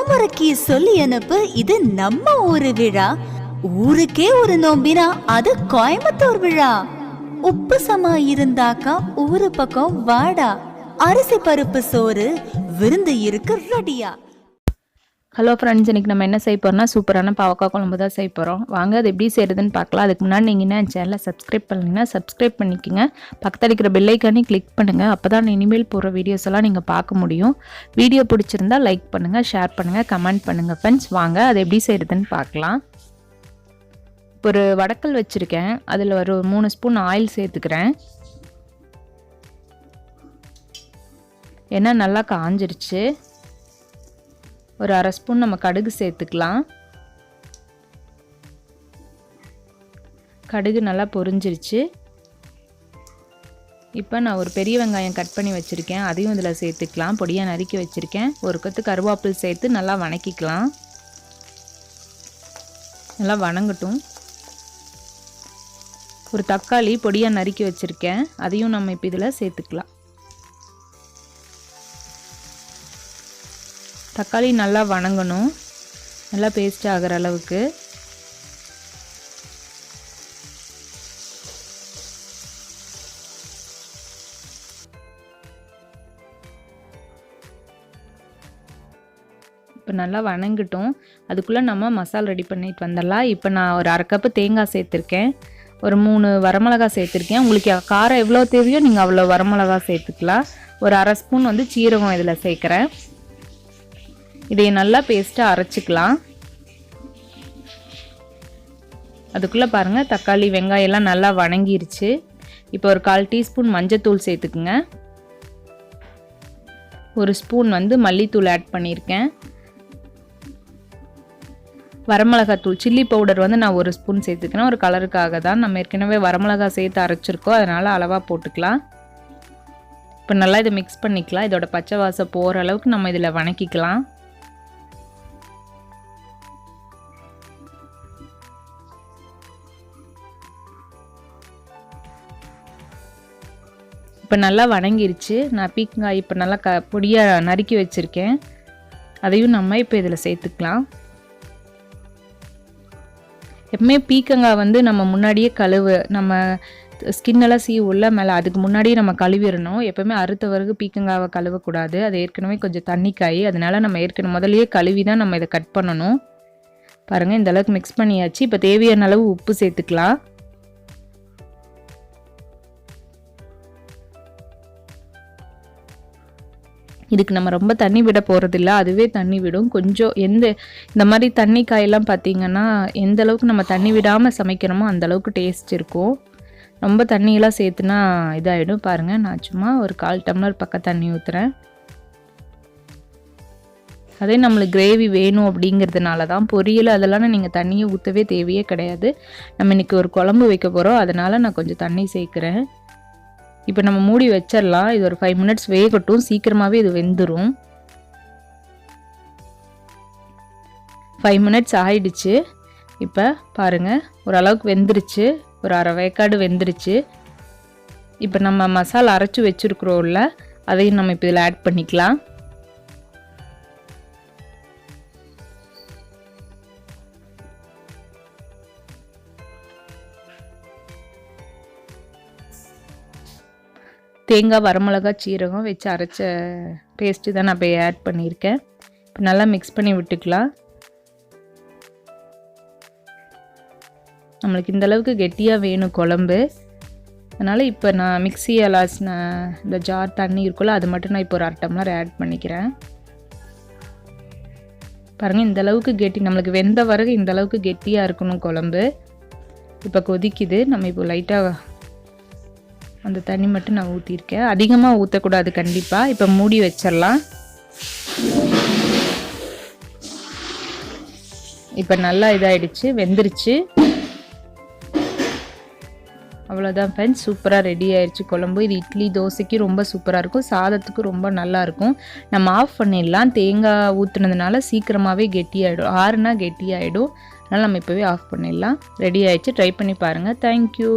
முறைக்கு சொல்லி அனுப்பு, இது நம்ம ஊரு விழா. ஊருக்கே ஒரு நோம்பினா அது கோயம்புத்தூர் விழா. உப்பு சமா இருந்தாக்கா ஊரு பக்கம் வாடா. அரிசி பருப்பு சோறு விருந்து இருக்கு ரெடியா. ஹலோ ஃப்ரெண்ட்ஸ், இன்றைக்கி நம்ம என்ன செய்ய போகிறோம்னா சூப்பரான பாவக்காய் குழம்பு தான் செய்ய போகிறோம். வாங்க அது எப்படி செய்கிறதுன்னு பார்க்கலாம். அதுக்கு முன்னாடி நீங்கள் என்ன சேனலை சப்ஸ்கிரைப் பண்ணிங்கன்னா சப்ஸ்கிரைப் பண்ணிக்கோங்க. பக்கத்தில் இருக்கிற பெல் ஐக்கானே கிளிக் பண்ணுங்கள். அப்போ தான் இனிமேல் போகிற வீடியோஸ் எல்லாம் நீங்கள் பார்க்க முடியும். வீடியோ பிடிச்சிருந்தா லைக் பண்ணுங்கள், ஷேர் பண்ணுங்கள், கமெண்ட் பண்ணுங்கள். ஃப்ரெண்ட்ஸ் வாங்க அது எப்படி செய்கிறதுன்னு பார்க்கலாம். ஒரு வடக்கல் வச்சுருக்கேன், அதில் ஒரு 3 ஸ்பூன் ஆயில் சேர்த்துக்கிறேன். எண்ணெய் நல்லா காஞ்சிருச்சு. ஒரு 1/2 ஸ்பூன் நம்ம கடுகு சேர்த்துக்கலாம். கடுகு நல்லா பொரிஞ்சிருச்சு. இப்போ நான் ஒரு பெரிய வெங்காயம் கட் பண்ணி வச்சுருக்கேன், அதையும் இதில் சேர்த்துக்கலாம். பொடியாக நறுக்கி வச்சுருக்கேன். ஒரு கொத்து கருவேப்பிலை சேர்த்து நல்லா வணக்கிக்கலாம். நல்லா வணங்கட்டும். ஒரு தக்காளி பொடியாக நறுக்கி வச்சுருக்கேன், அதையும் நம்ம இப்போ இதில் சேர்த்துக்கலாம். தக்காளி நல்லா வணங்கணும், நல்லா பேஸ்ட் ஆகிற அளவுக்கு. இப்போ நல்லா வணங்கட்டும். அதுக்குள்ளே நம்ம மசாலா ரெடி பண்ணிட்டு வந்துடலாம். இப்போ நான் ஒரு 1/2 கப்பு தேங்காய் சேர்த்துருக்கேன், ஒரு 3 வரமிளகா சேர்த்துருக்கேன். உங்களுக்கு காரம் எவ்வளோ தேவையோ நீங்கள் அவ்வளோ வரமிளகா சேர்த்துக்கலாம். ஒரு 1/2 ஸ்பூன் வந்து சீரகம் இதில் சேர்க்குறேன். இதை நல்லா பேஸ்ட்டாக அரைச்சிக்கலாம். அதுக்குள்ளே பாருங்கள் தக்காளி வெங்காயம் எல்லாம் நல்லா வணங்கிருச்சு. இப்போ ஒரு 1/4 டீஸ்பூன் மஞ்சத்தூள் சேர்த்துக்குங்க. ஒரு ஸ்பூன் வந்து மல்லித்தூள் ஆட் பண்ணியிருக்கேன். வரமிளகாத்தூள் சில்லி பவுடர் வந்து நான் 1 ஸ்பூன் சேர்த்துக்கிறேன். ஒரு கலருக்காக தான், நம்ம ஏற்கனவே வரமிளகா சேர்த்து அரைச்சிருக்கோம், அதனால் அளவாக போட்டுக்கலாம். இப்போ நல்லா இதை மிக்ஸ் பண்ணிக்கலாம். இதோட பச்சை வாசம் போகிற அளவுக்கு நம்ம இதில் வணக்கிக்கலாம். இப்போ நல்லா வணங்கிருச்சு. நான் பீர்க்கங்காய் இப்போ நல்லா பொடியாக நறுக்கி வச்சுருக்கேன், அதையும் நம்ம இப்போ இதில் சேர்த்துக்கலாம். எப்பவுமே பீர்க்கங்காய் வந்து நம்ம முன்னாடியே நம்ம ஸ்கின்னெல்லாம் உள்ள மேலே அதுக்கு முன்னாடியே நம்ம கழுவிடணும். எப்போவுமே அறுத்த பிறகு பீர்க்கங்காவை கழுவக்கூடாது. அது ஏற்கனவே கொஞ்சம் தண்ணிக்காய், அதனால் நம்ம ஏற்கனவே முதலையே கழுவி தான் நம்ம இதை கட் பண்ணணும். பாருங்கள் இந்த அளவுக்கு மிக்ஸ் பண்ணியாச்சு. இப்போ தேவையான அளவு உப்பு சேர்த்துக்கலாம். இதுக்கு நம்ம ரொம்ப தண்ணி விட போகிறதில்ல, அதுவே தண்ணி விடும். கொஞ்சம் இந்த மாதிரி தண்ணி காயெல்லாம் பார்த்திங்கன்னா எந்த அளவுக்கு நம்ம தண்ணி விடாமல் சமைக்கிறோமோ அந்த அளவுக்கு டேஸ்ட் இருக்கும். ரொம்ப தண்ணியெல்லாம் சேர்த்துனா இதாகிடும். பாருங்கள் நான் சும்மா ஒரு 1/4 டம்ளர் பக்கம் தண்ணி ஊற்றுறேன். அதே நம்மளுக்கு கிரேவி வேணும் அப்படிங்கிறதுனால தான். பொரியல் அதெல்லாம் நீங்கள் தண்ணியை ஊற்றவே தேவையே கிடையாது. நம்ம இன்றைக்கி ஒரு குழம்பு வைக்க போகிறோம், அதனால் நான் கொஞ்சம் தண்ணி சேர்க்குறேன். இப்போ நம்ம மூடி வச்சிடலாம். இது ஒரு 5 மினிட்ஸ் வேகட்டும், சீக்கிரமாகவே இது வெந்துடும். 5 மினிட்ஸ் ஆயிடுச்சு. இப்போ பாருங்கள் ஓரளவுக்கு வெந்துருச்சு, ஒரு 1/2 வேக்காடு வெந்துருச்சு. இப்போ நம்ம மசாலா அரைச்சி வச்சுருக்குறோம்ல, அதையும் நம்ம இப்போ இதில் ஆட் பண்ணிக்கலாம். தேங்காய் வரமிளகா சீரகம் வச்சு அரைச்ச பேஸ்ட்டு தான் நான் இப்போ ஆட் பண்ணியிருக்கேன். இப்போ நல்லா மிக்ஸ் பண்ணி விட்டுக்கலாம். நம்மளுக்கு இந்தளவுக்கு கெட்டியாக வேணும் குழம்பு, அதனால் இப்போ நான் மிக்ஸியில் இந்த ஜார் தண்ணி இருக்குல்ல அது மட்டும் நான் இப்போ ஒரு 1/2 டம்ளர் ஆட் பண்ணிக்கிறேன். பாருங்கள் இந்தளவுக்கு கெட்டி, நம்மளுக்கு வெந்த பிறகு இந்தளவுக்கு கெட்டியாக இருக்கணும் குழம்பு. இப்போ கொதிக்குது. நம்ம இப்போ லைட்டாக அந்த தண்ணி மட்டும் நான் ஊற்றிருக்கேன், அதிகமாக ஊற்றக்கூடாது கண்டிப்பாக. இப்போ மூடி வச்சிடலாம். இப்போ நல்லா இதாகிடுச்சு, வெந்துருச்சு. அவ்வளோதான் ஃப்ரெண்ட்ஸ், சூப்பராக ரெடி ஆயிடுச்சு குழம்பு. இது இட்லி தோசைக்கு ரொம்ப சூப்பராக இருக்கும், சாதத்துக்கு ரொம்ப நல்லாயிருக்கும். நம்ம ஆஃப் பண்ணிடலாம். தேங்காய் ஊற்றுனதுனால சீக்கிரமாகவே கெட்டியாகிடும், ஆறுனா கெட்டியாகிடும். அதனால் நம்ம இப்போவே ஆஃப் பண்ணிடலாம். ரெடி ஆகிடுச்சு, ட்ரை பண்ணி பாருங்கள். தேங்க்யூ.